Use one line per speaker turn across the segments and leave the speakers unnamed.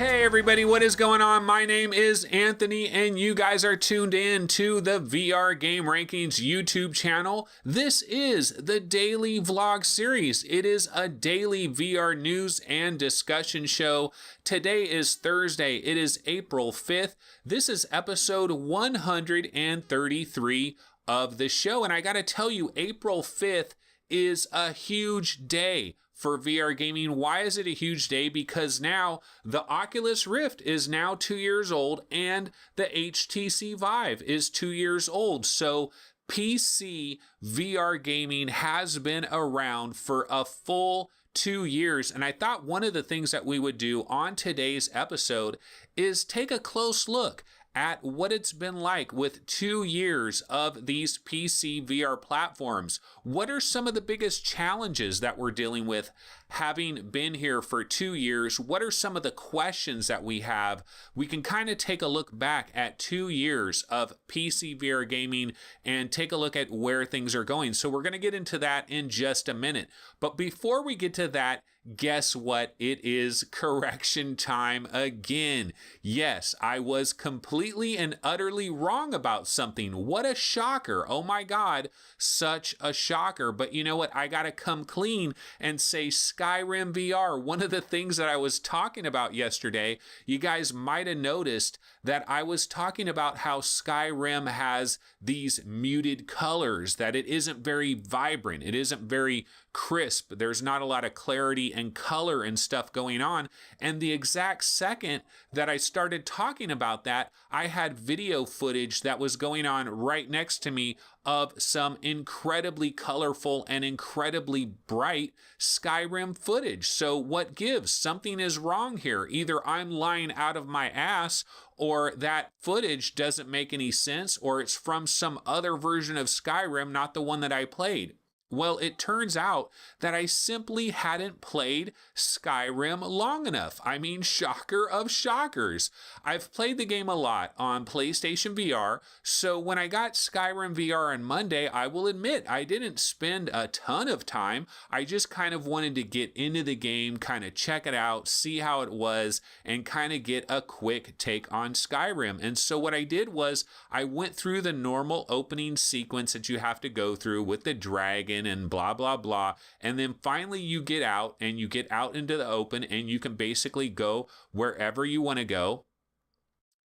Hey everybody, what is going on? My name is Anthony and you guys are tuned in to the VR Game Rankings YouTube channel. This is the daily vlog series. It is a daily VR news and discussion show. Today is Thursday. It is April 5th. This is episode 133 of the show. And I gotta tell you, April 5th is a huge day for VR gaming. Why is it a huge day? Because now the Oculus Rift is now 2 years old and the HTC Vive is 2 years old. So PC VR gaming has been around for a full 2 years. And I thought one of the things that we would do on today's episode is take a close look at what it's been like with 2 years of these PC VR platforms. What are some of the biggest challenges that we're dealing with having been here for 2 years? What are some of the questions that we have? We can kind of take a look back at 2 years of PC VR gaming and take a look at where things are going. So we're going to get into that in just a minute. But before we get to that, guess what? It is correction time again. Yes, I was completely and utterly wrong about something. What a shocker. Oh my God, such a shocker. But you know what? I got to come clean and say Skyrim VR. One of the things that I was talking about yesterday, you guys might have noticed that I was talking about how Skyrim has these muted colors, that it isn't very vibrant. It isn't very crisp. There's not a lot of clarity and color and stuff going on. And the exact second that I started talking about that, I had video footage that was going on right next to me of some incredibly colorful and incredibly bright Skyrim footage. So what gives? Something is wrong here. Either I'm lying out of my ass, or that footage doesn't make any sense, or it's from some other version of Skyrim, not the one that I played. Well, it turns out that I simply hadn't played Skyrim long enough. I mean, shocker of shockers. I've played the game a lot on PlayStation VR, so when I got Skyrim VR on Monday, I will admit I didn't spend a ton of time. I just kind of wanted to get into the game, kind of check it out, see how it was, and kind of get a quick take on Skyrim. And so what I did was I went through the normal opening sequence that you have to go through with the dragon and blah, blah, blah. And then finally you get out into the open and you can basically go wherever you want to go.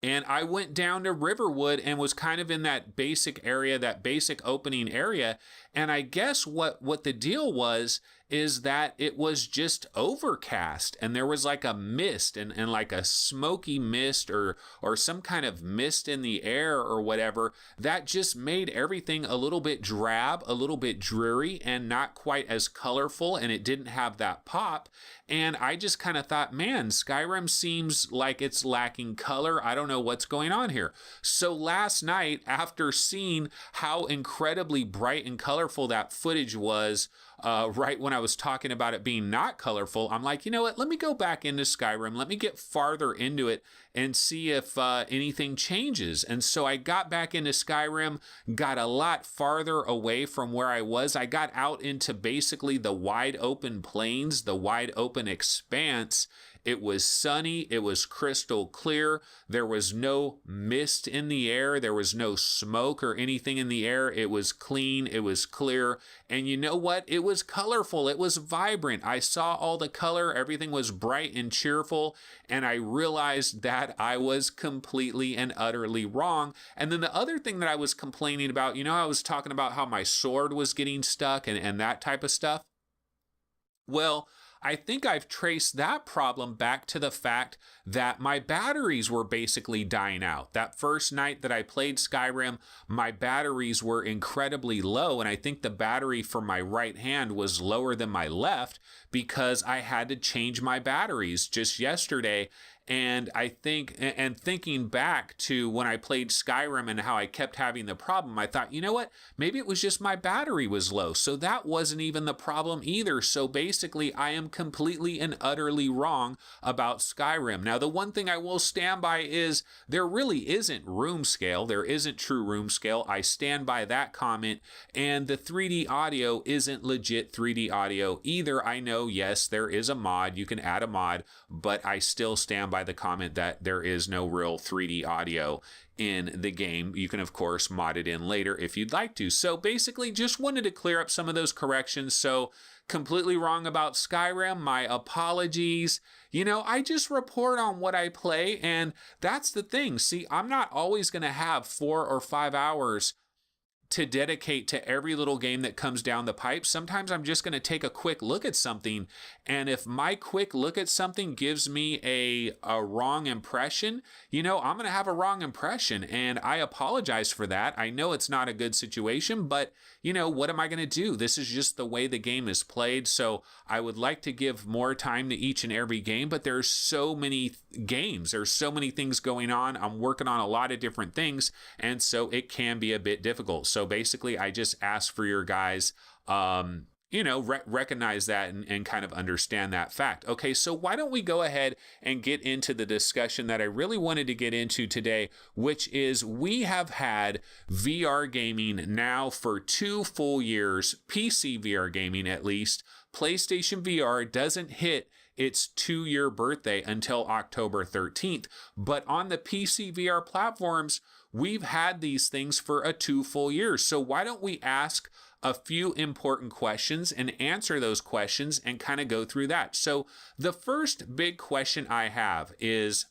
And I went down to Riverwood and was kind of in that basic area, that basic opening area. And I guess what the deal was is that it was just overcast and there was like a mist and like a smoky mist or some kind of mist in the air or whatever that just made everything a little bit drab, a little bit dreary and not quite as colorful, and it didn't have that pop. And I just kind of thought, man, Skyrim seems like it's lacking color. I don't know what's going on here. So last night, after seeing how incredibly bright and colorful that footage was, right when I was talking about it being not colorful, I'm like, you know what? Let me go back into Skyrim. Let me get farther into it and see if anything changes. And so I got back into Skyrim, got a lot farther away from where I was. I got out into basically the wide open plains, the wide open expanse. It was sunny. It was crystal clear. There was no mist in the air. There was no smoke or anything in the air. It was clean. It was clear. And you know what? It was colorful. It was vibrant. I saw all the color. Everything was bright and cheerful. And I realized that I was completely and utterly wrong. And then the other thing that I was complaining about, you know, I was talking about how my sword was getting stuck and that type of stuff. Well, I think I've traced that problem back to the fact that my batteries were basically dying out. That first night that I played Skyrim, my batteries were incredibly low, and I think the battery for my right hand was lower than my left because I had to change my batteries just yesterday. And I think, and thinking back to when I played Skyrim and how I kept having the problem, I thought, you know what, maybe it was just my battery was low. So that wasn't even the problem either. So basically, I am completely and utterly wrong about Skyrim. Now, the one thing I will stand by is there really isn't room scale. There isn't true room scale. I stand by that comment. And the 3D audio isn't legit 3D audio either. I know, yes, there is a mod. You can add a mod, but I still stand by the comment that there is no real 3D audio in the game. You can, of course, mod it in later if you'd like to. So basically, just wanted to clear up some of those corrections. So completely wrong about Skyrim. My apologies. I just report on what I play, and that's the thing. See, I'm not always going to have 4 or 5 hours to dedicate to every little game that comes down the pipe. Sometimes I'm just going to take a quick look at something, and if my quick look at something gives me a wrong impression, I'm going to have a wrong impression, and I apologize for that. I know it's not a good situation, but what am I going to do? This is just the way the game is played. So I would like to give more time to each and every game, but there's so many games. There's so many things going on. I'm working on a lot of different things, and so it can be a bit difficult. So basically, I just ask for your guys, recognize that and kind of understand that fact. Okay, so why don't we go ahead and get into the discussion that I really wanted to get into today, which is we have had VR gaming now for 2 full years, PC VR gaming at least. PlayStation VR doesn't hit its 2-year birthday until October 13th, but on the PC VR platforms, we've had these things for a 2 full years. So why don't we ask a few important questions and answer those questions and kind of go through that. So the first big question I have is,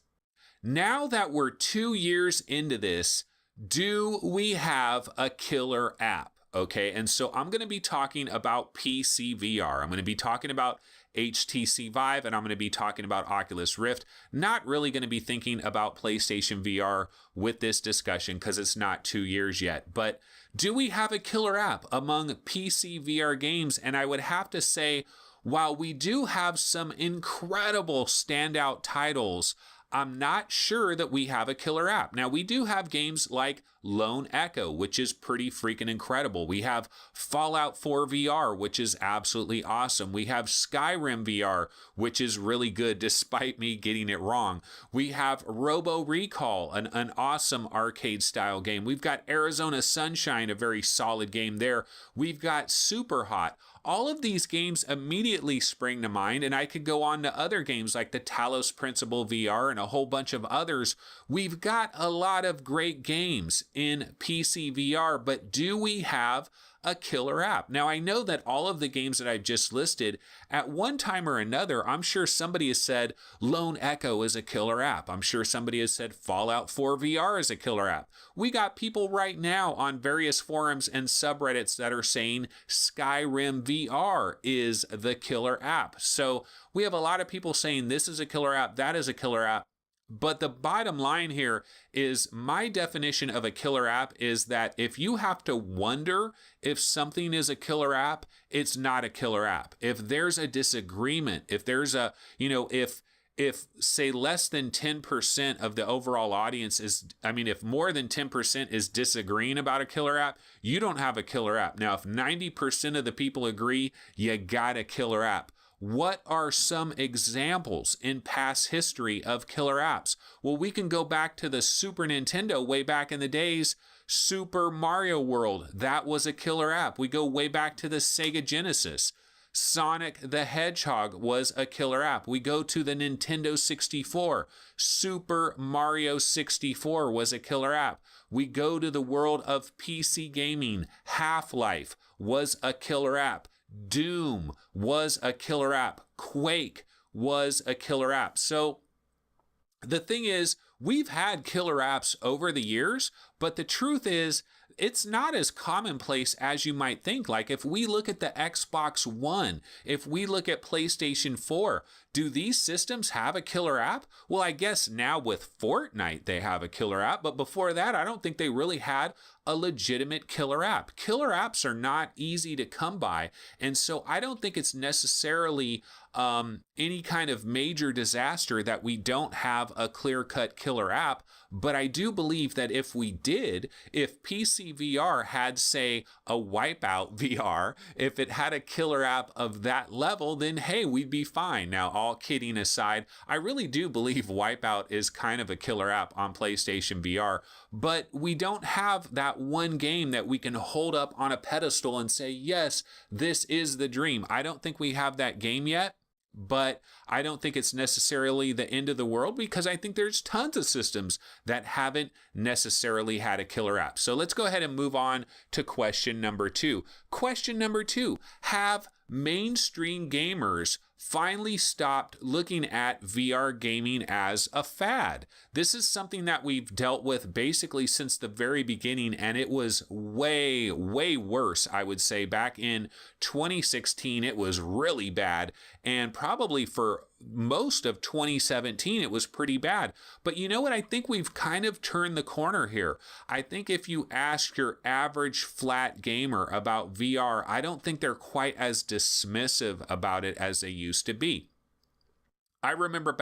now that we're 2 years into this, do we have a killer app? Okay, and so I'm going to be talking about PC VR. I'm going to be talking about HTC Vive, and I'm going to be talking about Oculus Rift. Not really going to be thinking about PlayStation VR with this discussion because it's not 2 years yet. But do we have a killer app among PC VR games? And I would have to say, while we do have some incredible standout titles, I'm not sure that we have a killer app. Now, we do have games like Lone Echo, which is pretty freaking incredible. We have Fallout 4 VR, which is absolutely awesome. We have Skyrim VR, which is really good despite me getting it wrong. We have Robo Recall, an awesome arcade style game. We've got Arizona Sunshine, a very solid game there. We've got Super Hot. All of these games immediately spring to mind, and I could go on to other games like the Talos Principle VR and a whole bunch of others. We've got a lot of great games in PC VR, but do we have a killer app? Now, I know that all of the games that I've just listed, at one time or another, I'm sure somebody has said Lone Echo is a killer app. I'm sure somebody has said Fallout 4 VR is a killer app. We got people right now on various forums and subreddits that are saying Skyrim VR is the killer app. So we have a lot of people saying this is a killer app, that is a killer app. But the bottom line here is my definition of a killer app is that if you have to wonder if something is a killer app, it's not a killer app. If there's a disagreement, if there's a, if say less than 10% of the overall audience if more than 10% is disagreeing about a killer app, you don't have a killer app. Now, if 90% of the people agree, you got a killer app. What are some examples in past history of killer apps? Well, we can go back to the Super Nintendo way back in the days. Super Mario World, that was a killer app. We go way back to the Sega Genesis. Sonic the Hedgehog was a killer app. We go to the Nintendo 64. Super Mario 64 was a killer app. We go to the world of PC gaming. Half-Life was a killer app. Doom was a killer app. Quake was a killer app. So the thing is, we've had killer apps over the years, but the truth is, it's not as commonplace as you might think. Like if we look at the Xbox One, if we look at PlayStation 4, do these systems have a killer app? Well, I guess now with Fortnite, they have a killer app, but before that, I don't think they really had a legitimate killer app. Killer apps are not easy to come by, and so I don't think it's necessarily any kind of major disaster that we don't have a clear-cut killer app. But I do believe that if we did, if PC VR had, say, a Wipeout VR, if it had a killer app of that level, then hey, we'd be fine. Now, all kidding aside, I really do believe Wipeout is kind of a killer app on PlayStation VR, but we don't have that one game that we can hold up on a pedestal and say, yes, this is the dream. I don't think we have that game yet. But I don't think it's necessarily the end of the world, because I think there's tons of systems that haven't necessarily had a killer app. So let's go ahead and move on to question number 2. Question number 2, have mainstream gamers finally stopped looking at VR gaming as a fad? This is something that we've dealt with basically since the very beginning, and it was way, way worse, I would say. Back in 2016, it was really bad, and probably for most of 2017, it was pretty bad. But you know what? I think we've kind of turned the corner here. I think if you ask your average flat gamer about VR, I don't think they're quite as dismissive about it as they used to be. I remember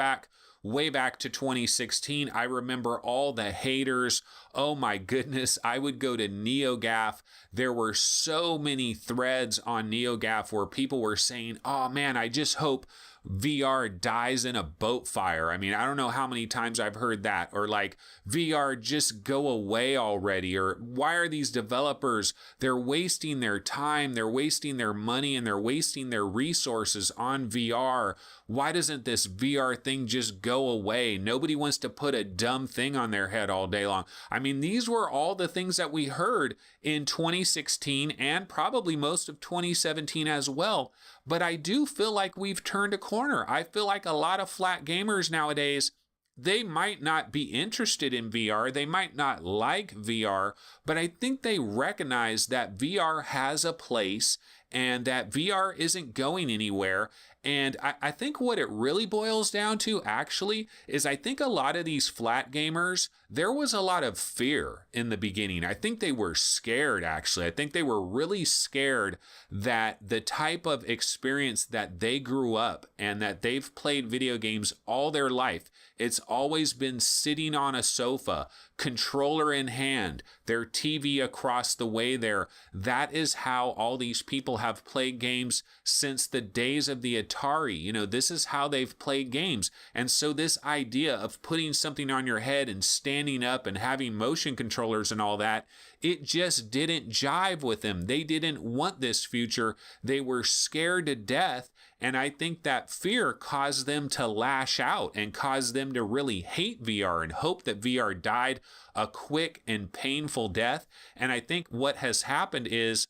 way back to 2016, I remember all the haters. Oh my goodness, I would go to NeoGAF. There were so many threads on NeoGAF where people were saying, oh man, I just hope VR dies in a boat fire. I mean, I don't know how many times I've heard that. Or like, VR, just go away already. Or why are these developers, they're wasting their time, they're wasting their money, and they're wasting their resources on VR. Why doesn't this VR thing just go away? Nobody wants to put a dumb thing on their head all day long. I mean, these were all the things that we heard in 2016 and probably most of 2017 as well. But I do feel like we've turned a corner. I feel like a lot of flat gamers nowadays, they might not be interested in VR. They might not like VR, but I think they recognize that VR has a place and that VR isn't going anywhere. And I think what it really boils down to actually is I think a lot of these flat gamers, there was a lot of fear in the beginning. I think they were scared, actually. I think they were really scared that the type of experience that they grew up and that they've played video games all their life, it's always been sitting on a sofa, controller in hand, their TV across the way there. That is how all these people have played games since the days of the Atari. You know, this is how they've played games. And so this idea of putting something on your head and standing up and having motion controllers and all that, it just didn't jive with them. They didn't want this future. They were scared to death. And I think that fear caused them to lash out and caused them to really hate VR and hope that VR died a quick and painful death. And I think what has happened is,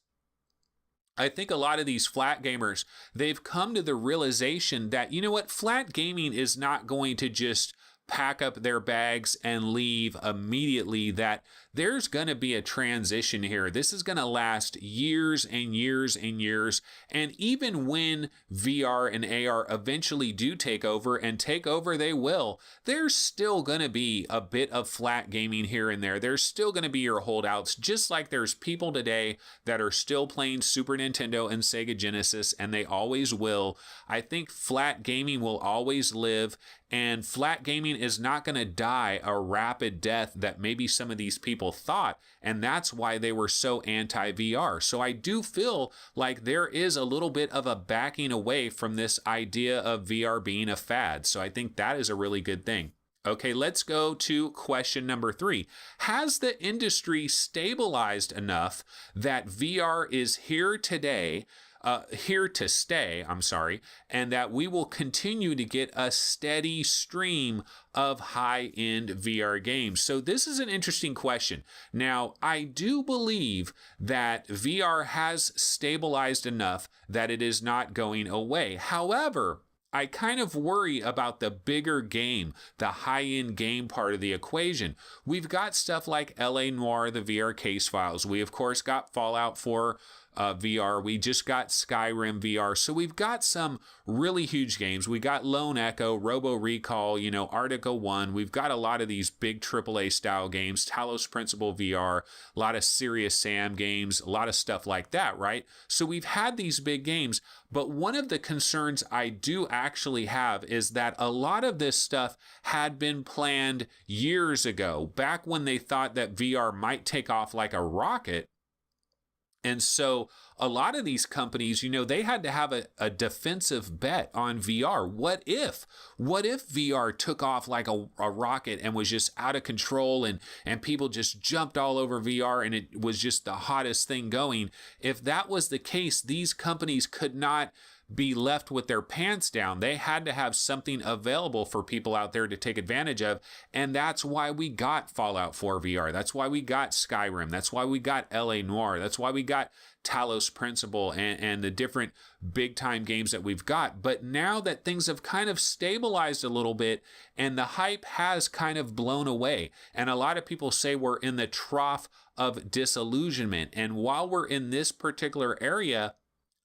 I think a lot of these flat gamers, they've come to the realization that, you know what, flat gaming is not going to just pack up their bags and leave immediately, that there's going to be a transition here. This is going to last years and years and years. And even when VR and AR eventually do take over, and take over they will, there's still going to be a bit of flat gaming here and there. There's still going to be your holdouts, just like there's people today that are still playing Super Nintendo and Sega Genesis, and they always will. I think flat gaming will always live, and flat gaming is not going to die a rapid death that maybe some of these people thought, and that's why they were so anti-VR. So I do feel like there is a little bit of a backing away from this idea of VR being a fad. So I think that is a really good thing. Okay, let's go to question number 3. Has the industry stabilized enough that VR is here today, here to stay, and that we will continue to get a steady stream of high-end VR games? So this is an interesting question. Now, I do believe that VR has stabilized enough that it is not going away. However, I kind of worry about the bigger game, the high-end game part of the equation. We've got stuff like LA Noire, the VR case files. We, of course, got Fallout 4 VR. We just got Skyrim VR. So we've got some really huge games. We got Lone Echo, Robo Recall, Artica 1. We've got a lot of these big AAA style games, Talos Principle VR, a lot of Serious Sam games, a lot of stuff like that, right? So we've had these big games, but one of the concerns I do actually have is that a lot of this stuff had been planned years ago, back when they thought that VR might take off like a rocket. And so a lot of these companies, they had to have a defensive bet on VR. What if VR took off like a rocket and was just out of control, and people just jumped all over VR and it was just the hottest thing going? If that was the case, these companies could not be left with their pants down. They had to have something available for people out there to take advantage of. And that's why we got Fallout 4 VR. That's why we got Skyrim. That's why we got LA Noire. That's why we got Talos Principle and the different big time games that we've got. But now that things have kind of stabilized a little bit and the hype has kind of blown away, and a lot of people say we're in the trough of disillusionment. And while we're in this particular area,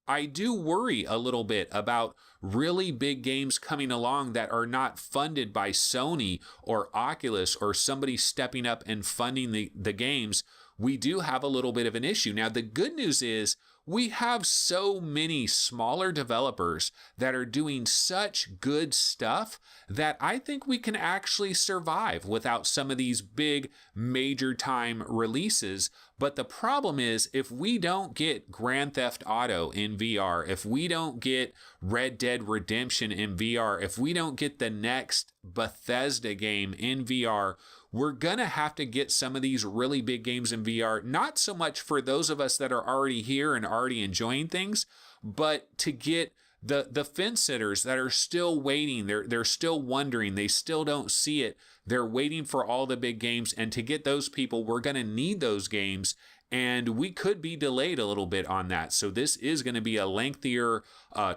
I do worry a little bit about really big games coming along that are not funded by Sony or Oculus or somebody stepping up and funding the games. We do have a little bit of an issue. Now, the good news is we have so many smaller developers that are doing such good stuff that I think we can actually survive without some of these big major time releases. But the problem is, if we don't get Grand Theft Auto in VR, if we don't get Red Dead Redemption in VR, if we don't get the next Bethesda game in VR, we're going to have to get some of these really big games in VR, not so much for those of us that are already here and already enjoying things, but to get the fence sitters that are still waiting. They're still wondering. They still don't see it. They're waiting for all the big games. And to get those people, we're going to need those games. And we could be delayed a little bit on that. So this is going to be a lengthier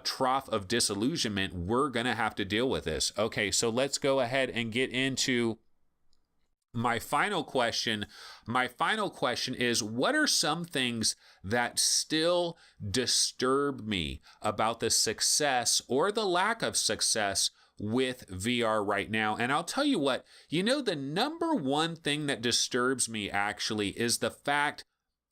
trough of disillusionment. We're going to have to deal with this. Okay, so let's go ahead and get into my final question. My final question is, what are some things that still disturb me about the success or the lack of success with VR right now? And I'll tell you what, the number one thing that disturbs me actually is the fact,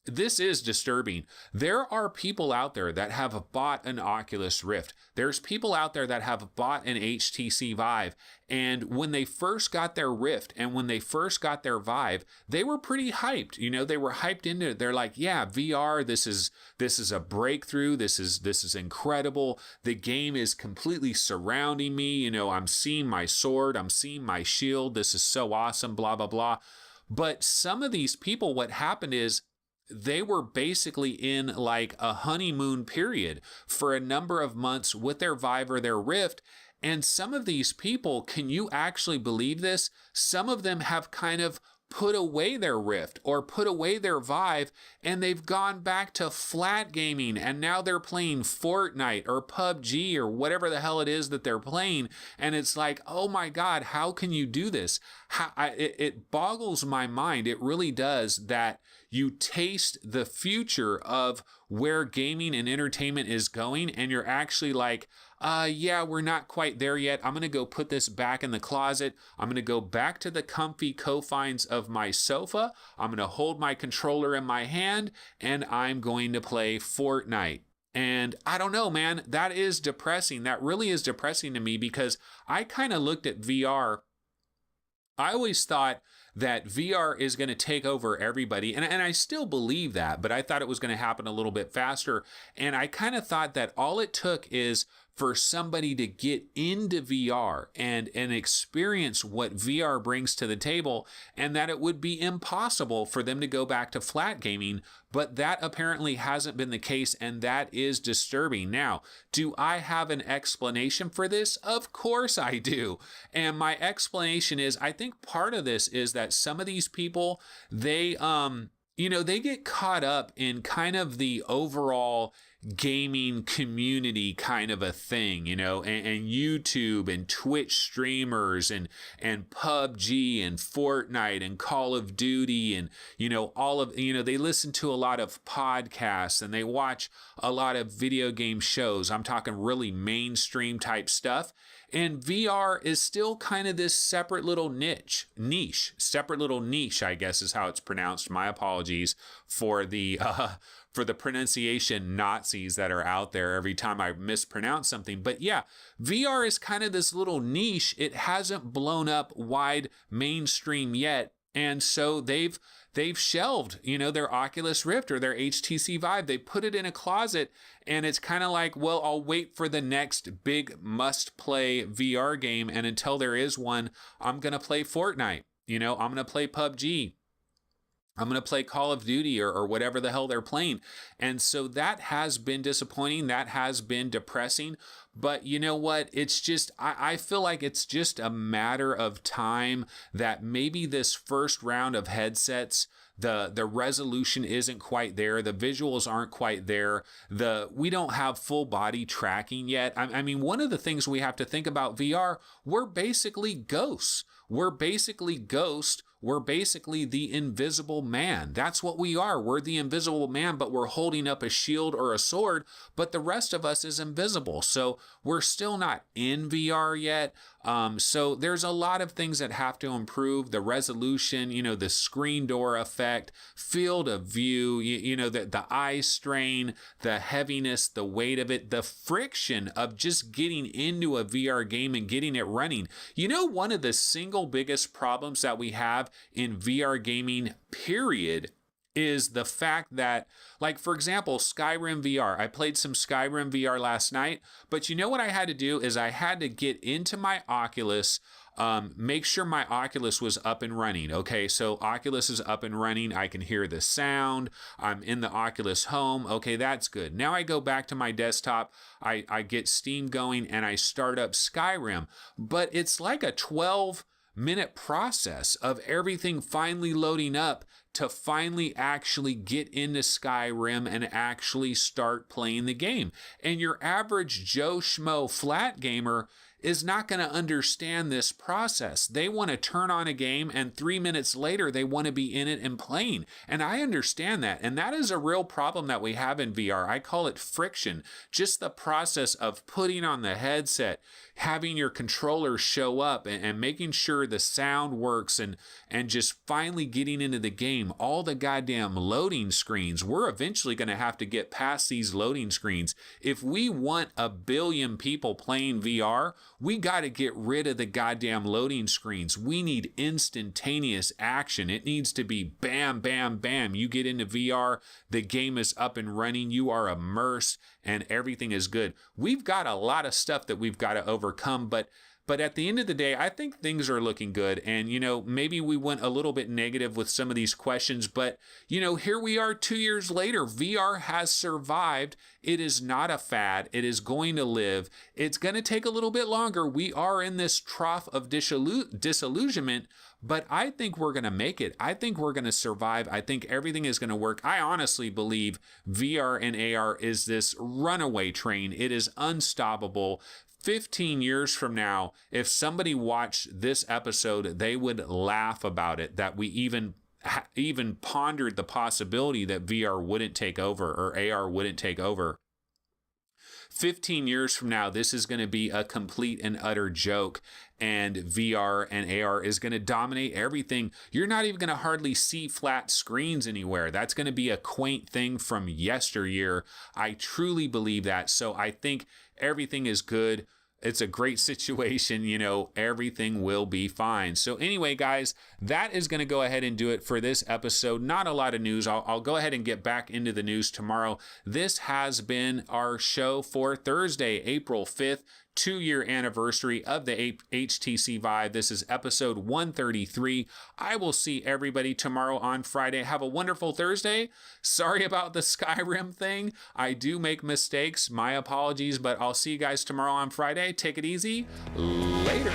this is disturbing. There are people out there that have bought an Oculus Rift. There's people out there that have bought an HTC Vive. And when they first got their Rift and when they first got their Vive, they were pretty hyped. They were hyped into it. They're like, yeah, VR, this is a breakthrough. This is incredible. The game is completely surrounding me. I'm seeing my sword. I'm seeing my shield. This is so awesome, blah, blah, blah. But some of these people, what happened is, they were basically in like a honeymoon period for a number of months with their Vive or their Rift. And some of these people, can you actually believe this? Some of them have kind of put away their Rift or put away their Vive, and they've gone back to flat gaming, and now they're playing Fortnite or PUBG or whatever the hell it is that they're playing. And it's like, oh my God, how can you do this? It boggles my mind. It really does, that you taste the future of where gaming and entertainment is going, and you're actually like, yeah, we're not quite there yet. I'm going to go put this back in the closet. I'm going to go back to the comfy confines of my sofa. I'm going to hold my controller in my hand, and I'm going to play Fortnite. And I don't know, man, that is depressing. That really is depressing to me, because I kind of looked at VR. I always thought that VR is going to take over everybody. And I still believe that, but I thought it was going to happen a little bit faster. And I kind of thought that all it took is for somebody to get into VR and experience what VR brings to the table, and that it would be impossible for them to go back to flat gaming. But that apparently hasn't been the case, and that is disturbing. Now, do I have an explanation for this? Of course I do. And my explanation is, I think part of this is that some of these people, they get caught up in kind of the overall gaming community kind of a thing, and YouTube and Twitch streamers and PUBG and Fortnite and Call of Duty and, all of, they listen to a lot of podcasts and they watch a lot of video game shows. I'm talking really mainstream type stuff. And VR is still kind of this separate little niche, I guess is how it's pronounced. My apologies for the pronunciation Nazis that are out there every time I mispronounce something. But yeah, VR is kind of this little niche. It hasn't blown up wide mainstream yet. And so they've shelved, their Oculus Rift or their HTC Vive. They put it in a closet, and it's kind of like, well, I'll wait for the next big must-play VR game, and until there is one, I'm going to play Fortnite. I'm going to play PUBG. I'm going to play Call of Duty or whatever the hell they're playing. And so that has been disappointing. That has been depressing. But you know what? It's just, I feel like it's just a matter of time that maybe this first round of headsets, the resolution isn't quite there. The visuals aren't quite there. We don't have full body tracking yet. I mean, one of the things we have to think about VR, we're basically ghosts. We're basically ghosts. We're basically the invisible man. That's what we are. We're the invisible man, but we're holding up a shield or a sword, but the rest of us is invisible. So we're still not in VR yet. So there's a lot of things that have to improve. The resolution, the screen door effect, field of view, the eye strain, the heaviness, the weight of it, the friction of just getting into a VR game and getting it running. One of the single biggest problems that we have in VR gaming, period, is the fact that, like, for example, Skyrim VR. I played some Skyrim VR last night, but you know what I had to do is I had to get into my Oculus, make sure my Oculus was up and running. Okay, so Oculus is up and running. I can hear the sound. I'm in the Oculus Home. Okay, that's good. Now I go back to my desktop. I get Steam going and I start up Skyrim, but it's like a 12-minute process of everything finally loading up to finally actually get into Skyrim and actually start playing the game. And your average Joe Schmo flat gamer is not going to understand this process. They want to turn on a game and 3 minutes later they want to be in it and playing. And I understand that. And that is a real problem that we have in VR. I call it friction. Just the process of putting on the headset, having your controller show up and making sure the sound works and just finally getting into the game. All the goddamn loading screens. We're eventually going to have to get past these loading screens. If we want 1 billion people playing VR, we got to get rid of the goddamn loading screens. We need instantaneous action. It needs to be bam, bam, bam. You get into VR, the game is up and running, you are immersed, and everything is good. We've got a lot of stuff that we've got to overcome, but at the end of the day, I think things are looking good. And, maybe we went a little bit negative with some of these questions, but, here we are 2 years later. VR has survived. It is not a fad. It is going to live. It's going to take a little bit longer. We are in this trough of disillusionment, but I think we're going to make it. I think we're going to survive. I think everything is going to work. I honestly believe VR and AR is this runaway train. It is unstoppable. 15 years from now, if somebody watched this episode, they would laugh about it, that we even pondered the possibility that VR wouldn't take over or AR wouldn't take over. 15 years from now, this is going to be a complete and utter joke, and VR and AR is going to dominate everything. You're not even going to hardly see flat screens anywhere. That's going to be a quaint thing from yesteryear. I truly believe that. So I think everything is good. It's a great situation, everything will be fine. So anyway, guys, that is going to go ahead and do it for this episode. Not a lot of news. I'll go ahead and get back into the news tomorrow. This has been our show for Thursday, April 5th. 2-year anniversary of the HTC Vive. This is episode 133. I will see everybody tomorrow on Friday. Have a wonderful Thursday. Sorry about the Skyrim thing. I do make mistakes. My apologies, but I'll see you guys tomorrow on Friday. Take it easy. Later.